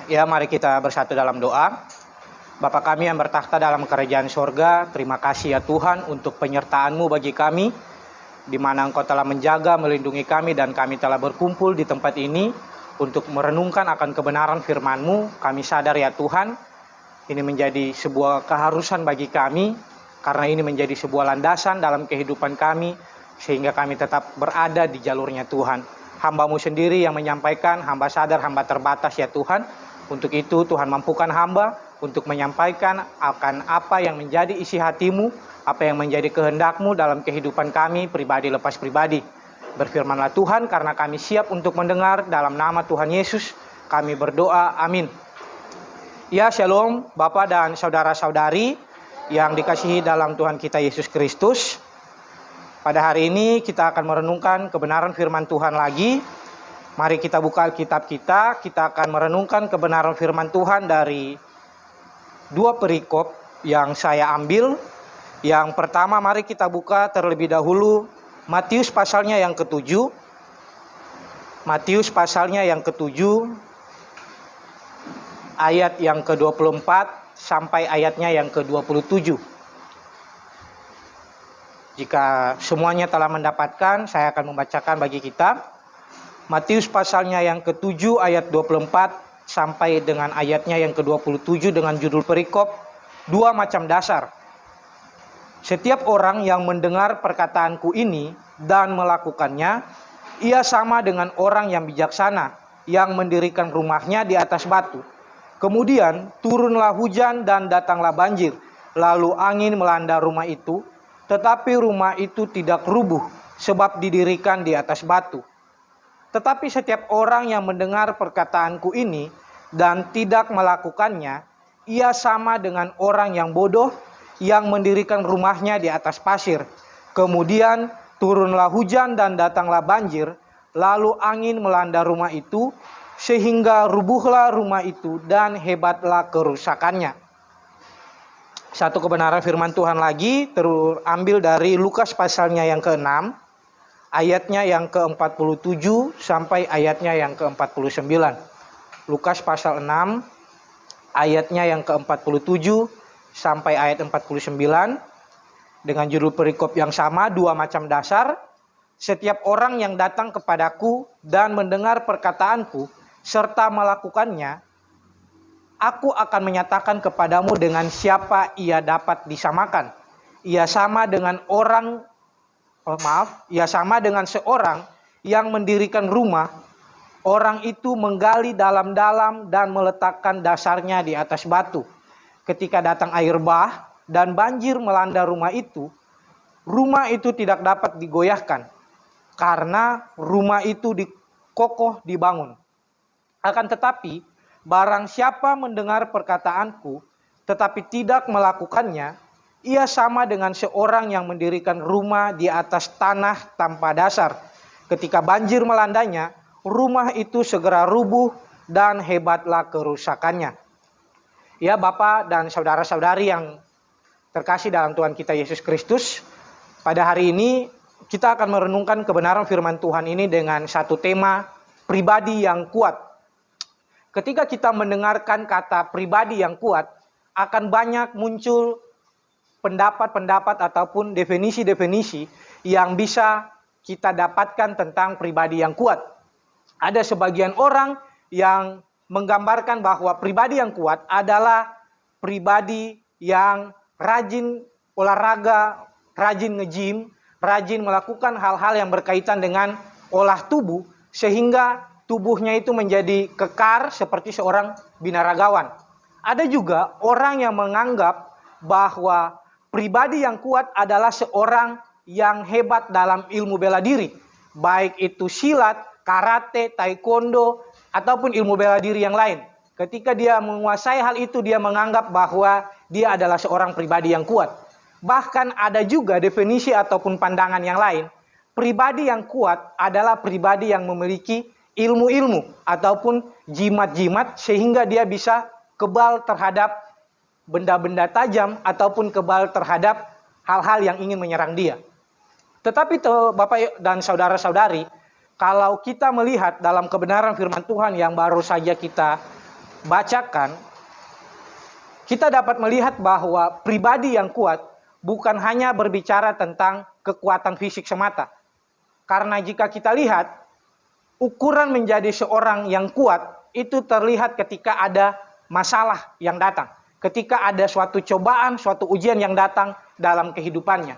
Ya, mari kita bersatu dalam doa. Bapa kami yang bertakhta dalam kerajaan sorga, terima kasih ya Tuhan untuk penyertaan-Mu bagi kami, di mana Engkau telah menjaga, melindungi kami, dan kami telah berkumpul di tempat ini untuk merenungkan akan kebenaran firman-Mu. Kami sadar ya Tuhan, ini menjadi sebuah keharusan bagi kami, karena ini menjadi sebuah landasan dalam kehidupan kami, sehingga kami tetap berada di jalurnya Tuhan. Hamba-Mu sendiri yang menyampaikan, hamba sadar, hamba terbatas ya Tuhan. Untuk itu Tuhan mampukan hamba untuk menyampaikan akan apa yang menjadi isi hati-Mu, apa yang menjadi kehendak-Mu dalam kehidupan kami pribadi lepas pribadi. Berfirmanlah Tuhan, karena kami siap untuk mendengar. Dalam nama Tuhan Yesus kami berdoa, amin. Ya, shalom Bapak dan saudara-saudari yang dikasihi dalam Tuhan kita Yesus Kristus. Pada hari ini kita akan merenungkan kebenaran firman Tuhan lagi. Mari kita buka Alkitab kita akan merenungkan kebenaran firman Tuhan dari dua perikop yang saya ambil. Yang pertama, mari kita buka terlebih dahulu Matius pasalnya yang ke-7. Matius pasalnya yang ke-7, ayat yang ke-24 sampai ayatnya yang ke-27. Jika semuanya telah mendapatkan, saya akan membacakan bagi kita. Matius pasalnya yang ke-7 ayat 24 sampai dengan ayatnya yang ke-27 dengan judul perikop, dua macam dasar. Setiap orang yang mendengar perkataanku ini dan melakukannya, ia sama dengan orang yang bijaksana yang mendirikan rumahnya di atas batu. Kemudian turunlah hujan dan datanglah banjir, lalu angin melanda rumah itu, tetapi rumah itu tidak rubuh sebab didirikan di atas batu. Tetapi setiap orang yang mendengar perkataanku ini dan tidak melakukannya, ia sama dengan orang yang bodoh yang mendirikan rumahnya di atas pasir. Kemudian turunlah hujan dan datanglah banjir, lalu angin melanda rumah itu, sehingga rubuhlah rumah itu dan hebatlah kerusakannya. Satu kebenaran firman Tuhan lagi terambil dari Lukas pasalnya yang ke-6, ayatnya yang ke-47 sampai ayatnya yang ke-49. Lukas pasal 6, ayatnya yang ke-47 sampai ayat 49, dengan judul perikop yang sama, dua macam dasar. Setiap orang yang datang kepadaku dan mendengar perkataanku serta melakukannya, aku akan menyatakan kepadamu dengan siapa ia dapat disamakan. Ia sama dengan seorang yang mendirikan rumah. Orang itu menggali dalam-dalam dan meletakkan dasarnya di atas batu. Ketika datang air bah dan banjir melanda rumah itu tidak dapat digoyahkan, karena rumah itu kokoh dibangun. Akan tetapi, barang siapa mendengar perkataanku tetapi tidak melakukannya, ia sama dengan seorang yang mendirikan rumah di atas tanah tanpa dasar. Ketika banjir melandanya, rumah itu segera rubuh dan hebatlah kerusakannya. Ya, Bapak dan saudara-saudari yang terkasih dalam Tuhan kita Yesus Kristus, pada hari ini kita akan merenungkan kebenaran firman Tuhan ini dengan satu tema, pribadi yang kuat. Ketika kita mendengarkan kata pribadi yang kuat, akan banyak muncul pendapat-pendapat ataupun definisi-definisi yang bisa kita dapatkan tentang pribadi yang kuat. Ada sebagian orang yang menggambarkan bahwa pribadi yang kuat adalah pribadi yang rajin olahraga, rajin nge-gym, rajin melakukan hal-hal yang berkaitan dengan olah tubuh, sehingga tubuhnya itu menjadi kekar seperti seorang binaragawan. Ada juga orang yang menganggap bahwa pribadi yang kuat adalah seorang yang hebat dalam ilmu bela diri, baik itu silat, karate, taekwondo, ataupun ilmu bela diri yang lain. Ketika dia menguasai hal itu, dia menganggap bahwa dia adalah seorang pribadi yang kuat. Bahkan ada juga definisi ataupun pandangan yang lain. Pribadi yang kuat adalah pribadi yang memiliki ilmu-ilmu ataupun jimat-jimat, sehingga dia bisa kebal terhadap benda-benda tajam ataupun kebal terhadap hal-hal yang ingin menyerang dia. Tetapi Bapak dan saudara-saudari, kalau kita melihat dalam kebenaran firman Tuhan yang baru saja kita bacakan, kita dapat melihat bahwa pribadi yang kuat bukan hanya berbicara tentang kekuatan fisik semata. Karena jika kita lihat, ukuran menjadi seorang yang kuat itu terlihat ketika ada masalah yang datang. Ketika ada suatu cobaan, suatu ujian yang datang dalam kehidupannya.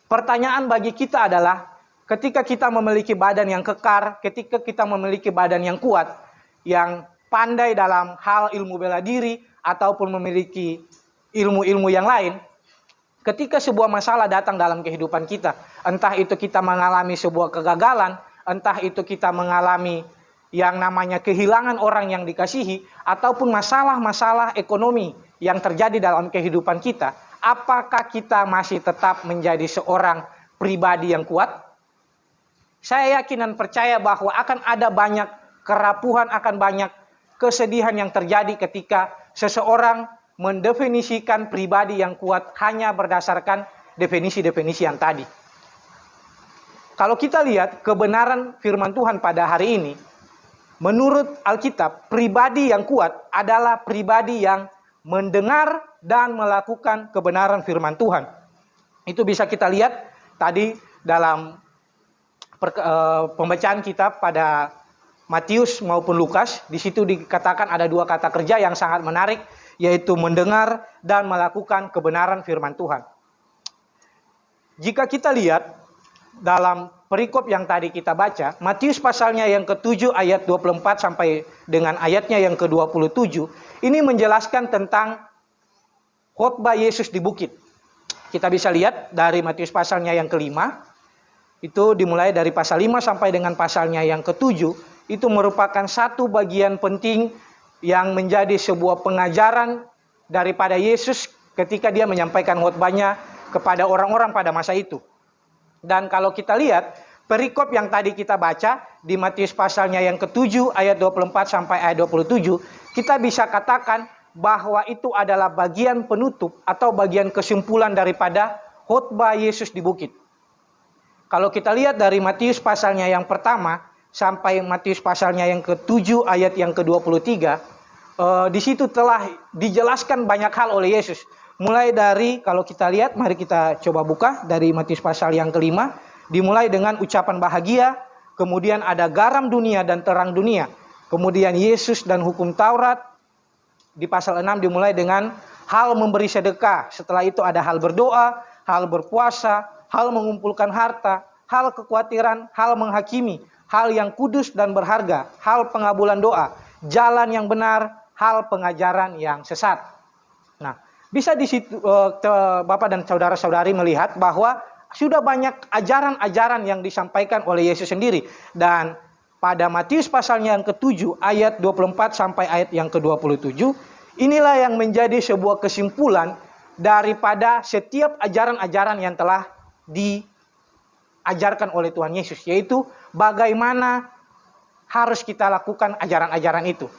Pertanyaan bagi kita adalah, ketika kita memiliki badan yang kekar, ketika kita memiliki badan yang kuat, yang pandai dalam hal ilmu bela diri, ataupun memiliki ilmu-ilmu yang lain, ketika sebuah masalah datang dalam kehidupan kita, entah itu kita mengalami sebuah kegagalan, entah itu kita mengalami yang namanya kehilangan orang yang dikasihi, ataupun masalah-masalah ekonomi yang terjadi dalam kehidupan kita, apakah kita masih tetap menjadi seorang pribadi yang kuat? Saya yakin dan percaya bahwa akan ada banyak kerapuhan, akan banyak kesedihan yang terjadi ketika seseorang mendefinisikan pribadi yang kuat hanya berdasarkan definisi-definisi yang tadi. Kalau kita lihat kebenaran firman Tuhan pada hari ini, menurut Alkitab, pribadi yang kuat adalah pribadi yang mendengar dan melakukan kebenaran firman Tuhan. Itu bisa kita lihat tadi dalam pembacaan kita pada Matius maupun Lukas. Di situ dikatakan ada dua kata kerja yang sangat menarik, yaitu mendengar dan melakukan kebenaran firman Tuhan. Jika kita lihat dalam perikop yang tadi kita baca, Matius pasalnya yang ke-7 ayat 24 sampai dengan ayatnya yang ke-27, ini menjelaskan tentang khotbah Yesus di bukit. Kita bisa lihat dari Matius pasalnya yang ke-5, itu dimulai dari pasal 5 sampai dengan pasalnya yang ke-7, itu merupakan satu bagian penting yang menjadi sebuah pengajaran daripada Yesus ketika dia menyampaikan khotbahnya kepada orang-orang pada masa itu. Dan kalau kita lihat perikop yang tadi kita baca di Matius pasalnya yang ke-7 ayat 24 sampai ayat 27, kita bisa katakan bahwa itu adalah bagian penutup atau bagian kesimpulan daripada khotbah Yesus di bukit. Kalau kita lihat dari Matius pasalnya yang pertama sampai Matius pasalnya yang ke-7 ayat yang ke-23, di situ telah dijelaskan banyak hal oleh Yesus. Mulai dari, kalau kita lihat, mari kita coba buka dari Matius pasal yang ke-5, dimulai dengan ucapan bahagia, kemudian ada garam dunia dan terang dunia, kemudian Yesus dan hukum Taurat. Di pasal 6 dimulai dengan hal memberi sedekah, setelah itu ada hal berdoa, hal berpuasa, hal mengumpulkan harta, hal kekhawatiran, hal menghakimi, hal yang kudus dan berharga, hal pengabulan doa, jalan yang benar, hal pengajaran yang sesat. Nah, bisa di situ Bapak dan saudara-saudari melihat bahwa sudah banyak ajaran-ajaran yang disampaikan oleh Yesus sendiri. Dan pada Matius pasalnya yang ke-7 ayat 24 sampai ayat yang ke-27, inilah yang menjadi sebuah kesimpulan daripada setiap ajaran-ajaran yang telah diajarkan oleh Tuhan Yesus, yaitu bagaimana harus kita lakukan ajaran-ajaran itu.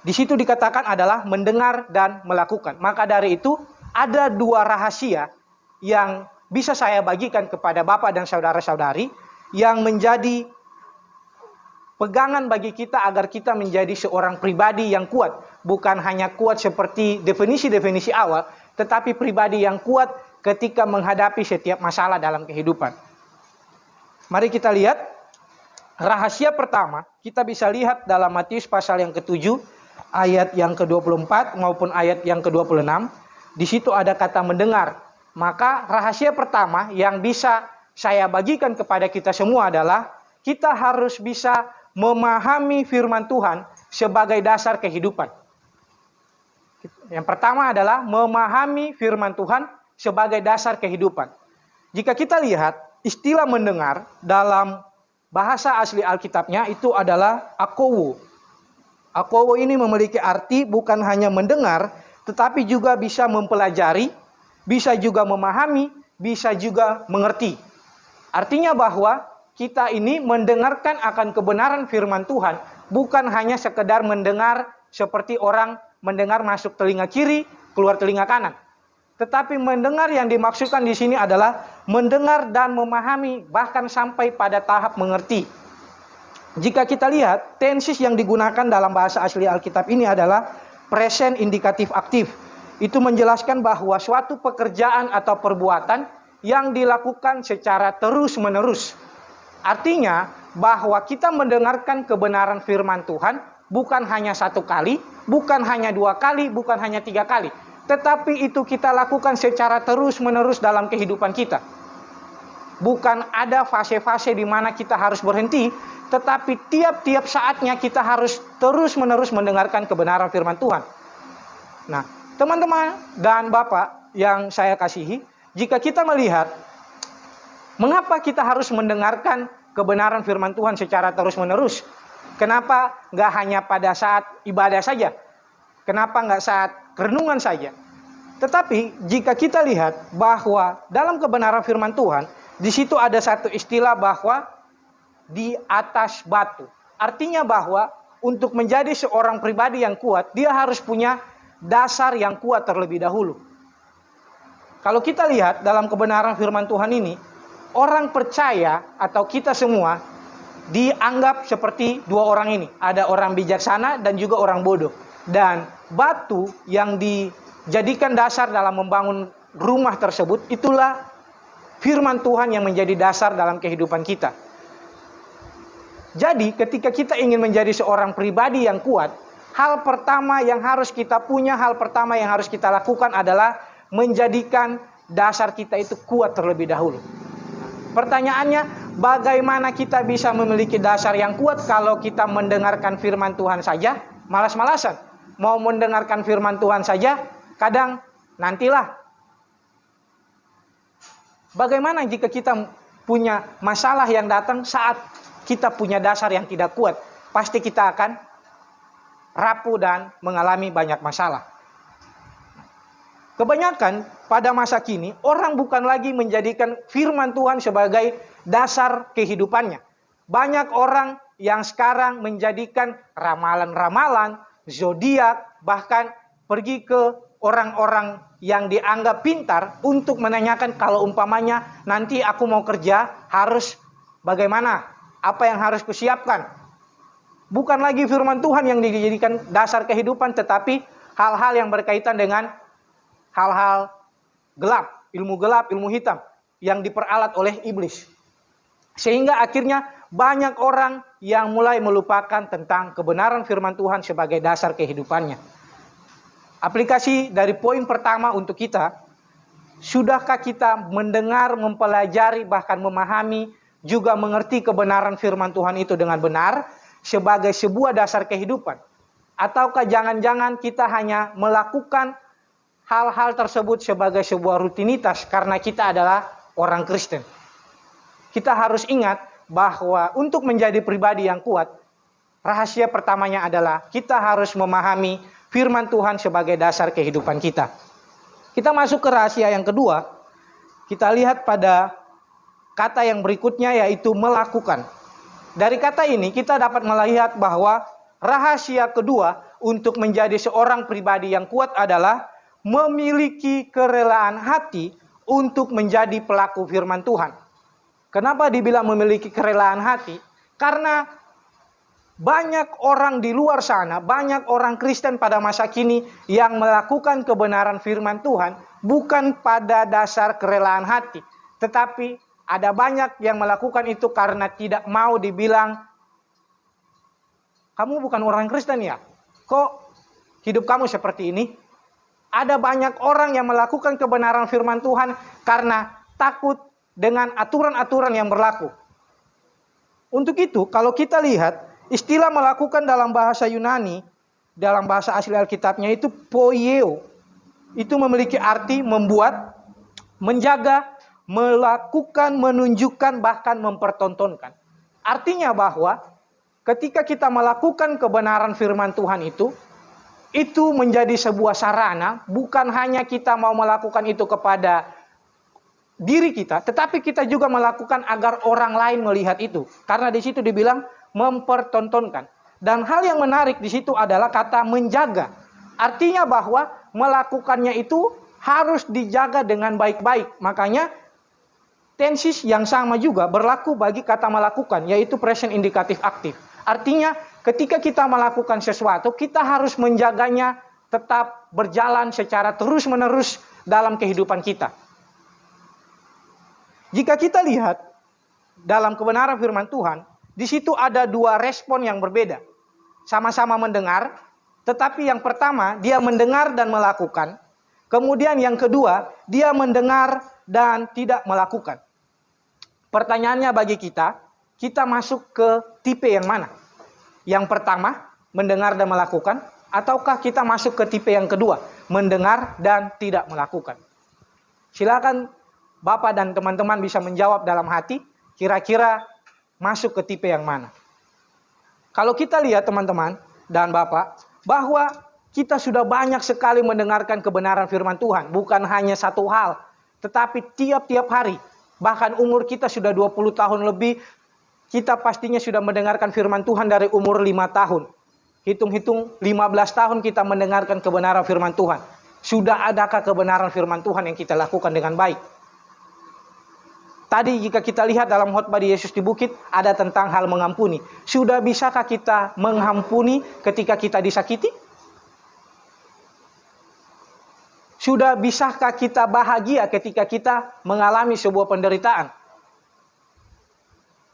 Di situ dikatakan adalah mendengar dan melakukan. Maka dari itu ada dua rahasia yang bisa saya bagikan kepada Bapak dan saudara-saudari yang menjadi pegangan bagi kita agar kita menjadi seorang pribadi yang kuat. Bukan hanya kuat seperti definisi-definisi awal, tetapi pribadi yang kuat ketika menghadapi setiap masalah dalam kehidupan. Mari kita lihat rahasia pertama, kita bisa lihat dalam Matius pasal yang ke-7 ayat yang ke-24 maupun ayat yang ke-26. Di situ ada kata mendengar. Maka rahasia pertama yang bisa saya bagikan kepada kita semua adalah kita harus bisa memahami firman Tuhan sebagai dasar kehidupan. Yang pertama adalah memahami firman Tuhan sebagai dasar kehidupan. Jika kita lihat istilah mendengar dalam bahasa asli Alkitabnya itu adalah akowo. Akowo ini memiliki arti bukan hanya mendengar, tetapi juga bisa mempelajari, bisa juga memahami, bisa juga mengerti. Artinya bahwa kita ini mendengarkan akan kebenaran firman Tuhan, bukan hanya sekedar mendengar seperti orang mendengar masuk telinga kiri, keluar telinga kanan. Tetapi mendengar yang dimaksudkan di sini adalah mendengar dan memahami, bahkan sampai pada tahap mengerti. Jika kita lihat, tenses yang digunakan dalam bahasa asli Alkitab ini adalah present indikatif aktif. Itu menjelaskan bahwa suatu pekerjaan atau perbuatan yang dilakukan secara terus-menerus. Artinya bahwa kita mendengarkan kebenaran firman Tuhan bukan hanya satu kali, bukan hanya 2 kali, bukan hanya 3 kali. Tetapi itu kita lakukan secara terus-menerus dalam kehidupan kita. Bukan ada fase-fase di mana kita harus berhenti, tetapi tiap-tiap saatnya kita harus terus-menerus mendengarkan kebenaran firman Tuhan. Nah, teman-teman dan Bapak yang saya kasihi, jika kita melihat mengapa kita harus mendengarkan kebenaran firman Tuhan secara terus-menerus? Kenapa nggak hanya pada saat ibadah saja? Kenapa nggak saat renungan saja? Tetapi jika kita lihat bahwa dalam kebenaran firman Tuhan, di situ ada satu istilah bahwa di atas batu. Artinya bahwa untuk menjadi seorang pribadi yang kuat, dia harus punya dasar yang kuat terlebih dahulu. Kalau kita lihat dalam kebenaran firman Tuhan ini, orang percaya atau kita semua dianggap seperti 2 orang ini. Ada orang bijaksana dan juga orang bodoh. Dan batu yang dijadikan dasar dalam membangun rumah tersebut, itulah firman Tuhan yang menjadi dasar dalam kehidupan kita. Jadi ketika kita ingin menjadi seorang pribadi yang kuat, hal pertama yang harus kita punya, hal pertama yang harus kita lakukan adalah menjadikan dasar kita itu kuat terlebih dahulu. Pertanyaannya, bagaimana kita bisa memiliki dasar yang kuat kalau kita mendengarkan firman Tuhan saja malas-malasan? Mau mendengarkan firman Tuhan saja, kadang nantilah. Bagaimana jika kita punya masalah yang datang saat kita punya dasar yang tidak kuat? Pasti kita akan rapuh dan mengalami banyak masalah. Kebanyakan pada masa kini, orang bukan lagi menjadikan firman Tuhan sebagai dasar kehidupannya. Banyak orang yang sekarang menjadikan ramalan-ramalan, zodiak, bahkan pergi ke orang-orang yang dianggap pintar untuk menanyakan kalau umpamanya nanti aku mau kerja harus bagaimana, apa yang harus kusiapkan. Bukan lagi firman Tuhan yang dijadikan dasar kehidupan, tetapi hal-hal yang berkaitan dengan hal-hal gelap, ilmu hitam yang diperalat oleh iblis. Sehingga akhirnya banyak orang yang mulai melupakan tentang kebenaran firman Tuhan sebagai dasar kehidupannya. Aplikasi dari poin pertama untuk kita, sudahkah kita mendengar, mempelajari, bahkan memahami, juga mengerti kebenaran firman Tuhan itu dengan benar sebagai sebuah dasar kehidupan? Ataukah jangan-jangan kita hanya melakukan hal-hal tersebut sebagai sebuah rutinitas karena kita adalah orang Kristen? Kita harus ingat bahwa untuk menjadi pribadi yang kuat, rahasia pertamanya adalah kita harus memahami firman Tuhan sebagai dasar kehidupan kita. Kita masuk ke rahasia yang kedua. Kita lihat pada kata yang berikutnya, yaitu melakukan. Dari kata ini kita dapat melihat bahwa rahasia kedua untuk menjadi seorang pribadi yang kuat adalah memiliki kerelaan hati untuk menjadi pelaku firman Tuhan. Kenapa dibilang memiliki kerelaan hati? Karena banyak orang di luar sana, banyak orang Kristen pada masa kini yang melakukan kebenaran firman Tuhan bukan pada dasar kerelaan hati. Tetapi ada banyak yang melakukan itu karena tidak mau dibilang, kamu bukan orang Kristen ya? Kok hidup kamu seperti ini? Ada banyak orang yang melakukan kebenaran firman Tuhan karena takut dengan aturan-aturan yang berlaku. Untuk itu, kalau kita lihat, istilah melakukan dalam bahasa Yunani, dalam bahasa asli Alkitabnya itu poieo. Itu memiliki arti membuat, menjaga, melakukan, menunjukkan, bahkan mempertontonkan. Artinya bahwa ketika kita melakukan kebenaran firman Tuhan itu menjadi sebuah sarana, bukan hanya kita mau melakukan itu kepada diri kita, tetapi kita juga melakukan agar orang lain melihat itu. Karena di situ dibilang mempertontonkan. Dan hal yang menarik di situ adalah kata menjaga. Artinya bahwa melakukannya itu harus dijaga dengan baik-baik. Makanya Tenses yang sama juga berlaku bagi kata melakukan, yaitu present indikatif aktif. Artinya ketika kita melakukan sesuatu, kita harus menjaganya tetap berjalan secara terus-menerus dalam kehidupan kita. Jika kita lihat dalam kebenaran firman Tuhan, di situ ada dua respon yang berbeda. Sama-sama mendengar, tetapi yang pertama dia mendengar dan melakukan. Kemudian yang kedua, dia mendengar dan tidak melakukan. Pertanyaannya bagi kita masuk ke tipe yang mana? Yang pertama, mendengar dan melakukan, ataukah kita masuk ke tipe yang kedua, mendengar dan tidak melakukan? Silakan Bapak dan teman-teman bisa menjawab dalam hati, kira-kira masuk ke tipe yang mana? Kalau kita lihat teman-teman dan Bapak, bahwa kita sudah banyak sekali mendengarkan kebenaran firman Tuhan, bukan hanya satu hal, tetapi tiap-tiap hari. Bahkan umur kita sudah 20 tahun lebih, kita pastinya sudah mendengarkan firman Tuhan dari umur 5 tahun. Hitung-hitung 15 tahun kita mendengarkan kebenaran firman Tuhan. Sudah adakah kebenaran firman Tuhan yang kita lakukan dengan baik? Tadi jika kita lihat dalam khotbah di Yesus di Bukit, ada tentang hal mengampuni. Sudah bisakah kita mengampuni ketika kita disakiti? Sudah bisakah kita bahagia ketika kita mengalami sebuah penderitaan?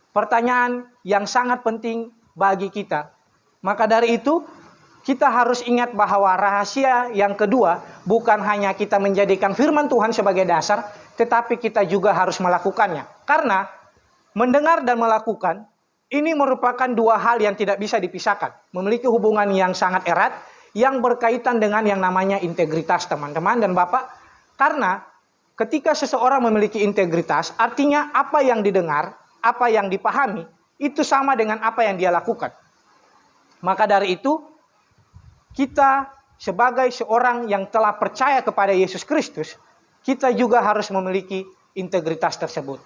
Pertanyaan yang sangat penting bagi kita. Maka dari itu, kita harus ingat bahwa rahasia yang kedua bukan hanya kita menjadikan firman Tuhan sebagai dasar, tetapi kita juga harus melakukannya. Karena mendengar dan melakukan ini merupakan dua hal yang tidak bisa dipisahkan. Memiliki hubungan yang sangat erat, yang berkaitan dengan yang namanya integritas teman-teman dan Bapak. Karena ketika seseorang memiliki integritas, artinya apa yang didengar, apa yang dipahami, itu sama dengan apa yang dia lakukan. Maka dari itu, kita sebagai seorang yang telah percaya kepada Yesus Kristus, kita juga harus memiliki integritas tersebut.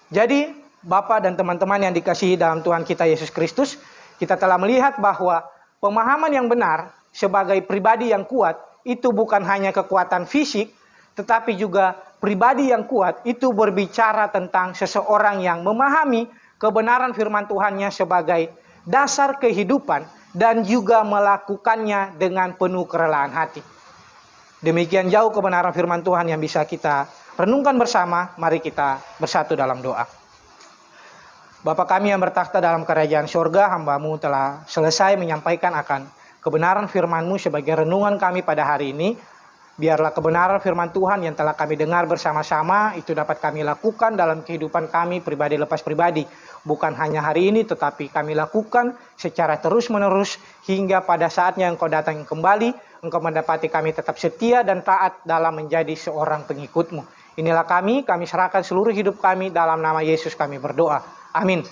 Jadi, Bapak dan teman-teman yang dikasihi dalam Tuhan kita Yesus Kristus, kita telah melihat bahwa pemahaman yang benar sebagai pribadi yang kuat itu bukan hanya kekuatan fisik, tetapi juga pribadi yang kuat itu berbicara tentang seseorang yang memahami kebenaran firman Tuhannya sebagai dasar kehidupan dan juga melakukannya dengan penuh kerelaan hati. Demikian jauh kebenaran firman Tuhan yang bisa kita renungkan bersama. Mari kita bersatu dalam doa. Bapa kami yang bertakhta dalam kerajaan surga, hamba-Mu telah selesai menyampaikan akan kebenaran firman-Mu sebagai renungan kami pada hari ini. Biarlah kebenaran firman Tuhan yang telah kami dengar bersama-sama itu dapat kami lakukan dalam kehidupan kami pribadi lepas pribadi. Bukan hanya hari ini, tetapi kami lakukan secara terus-menerus hingga pada saatnya Engkau datang kembali. Engkau mendapati kami tetap setia dan taat dalam menjadi seorang pengikut-Mu. Inilah kami serahkan seluruh hidup kami dalam nama Yesus kami berdoa. Amin.